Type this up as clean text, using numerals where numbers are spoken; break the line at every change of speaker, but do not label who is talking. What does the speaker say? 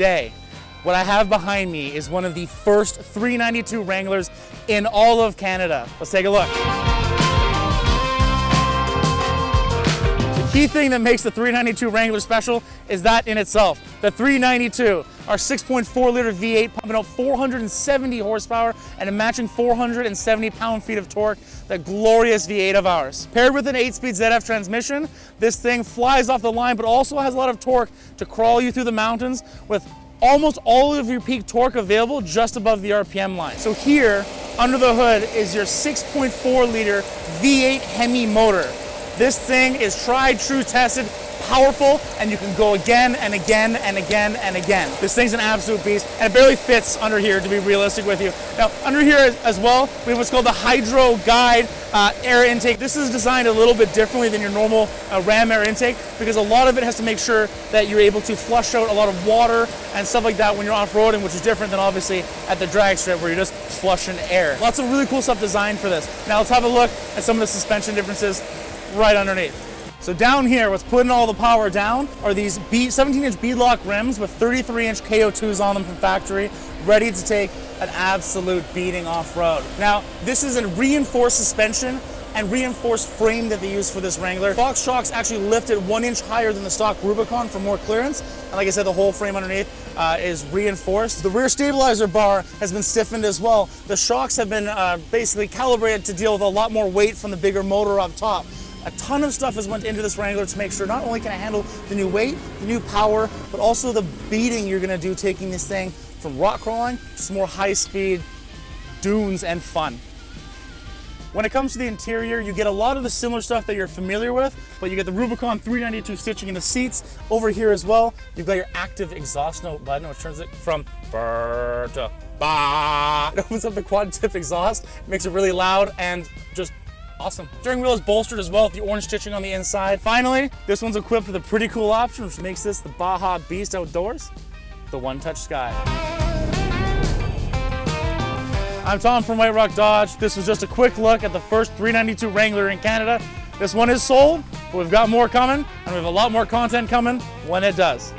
today, what I have behind me is one of the first 392 Wranglers in all of Canada. Let's take a look. The key thing that makes the 392 Wrangler special is that in itself. The 392, our 6.4 liter V8 pumping out 470 horsepower and a matching 470 pound-feet of torque, the glorious V8 of ours. Paired with an 8-speed ZF transmission, this thing flies off the line but also has a lot of torque to crawl you through the mountains with almost all of your peak torque available just above the RPM line. So here, under the hood, is your 6.4 liter V8 Hemi motor. This thing is tried, true, tested, powerful, and you can go again and again and again and again. This thing's an absolute beast, and it barely fits under here, to be realistic with you. Now, under here as well, we have what's called the Hydro Guide air intake. This is designed a little bit differently than your normal Ram air intake because a lot of it has to make sure that you're able to flush out a lot of water and stuff like that when you're off-roading, which is different than obviously at the drag strip where you're just flushing air. Lots of really cool stuff designed for this. Now let's have a look at some of the suspension differences right underneath. So down here, what's putting all the power down are these 17-inch beadlock rims with 33-inch KO2s on them from factory, ready to take an absolute beating off-road. Now, this is a reinforced suspension and reinforced frame that they use for this Wrangler. Box shocks actually lift it 1 inch higher than the stock Rubicon for more clearance. And like I said, the whole frame underneath is reinforced. The rear stabilizer bar has been stiffened as well. The shocks have been basically calibrated to deal with a lot more weight from the bigger motor up top. A ton of stuff has went into this Wrangler to make sure not only can it handle the new weight, the new power, but also the beating you're gonna do taking this thing from rock crawling to some more high-speed dunes and fun. When it comes to the interior, you get a lot of the similar stuff that you're familiar with, but you get the Rubicon 392 stitching in the seats. Over here as well, you've got your active exhaust note button, which turns it from brr to ba. It opens up the quad tip exhaust, makes it really loud and just awesome. Steering wheel is bolstered as well with the orange stitching on the inside. Finally, this one's equipped with a pretty cool option, which makes this the Baja Beast outdoors, the One Touch Sky. I'm Tom from White Rock Dodge. This was just a quick look at the first 392 Wrangler in Canada. This one is sold, but we've got more coming, and we have a lot more content coming when it does.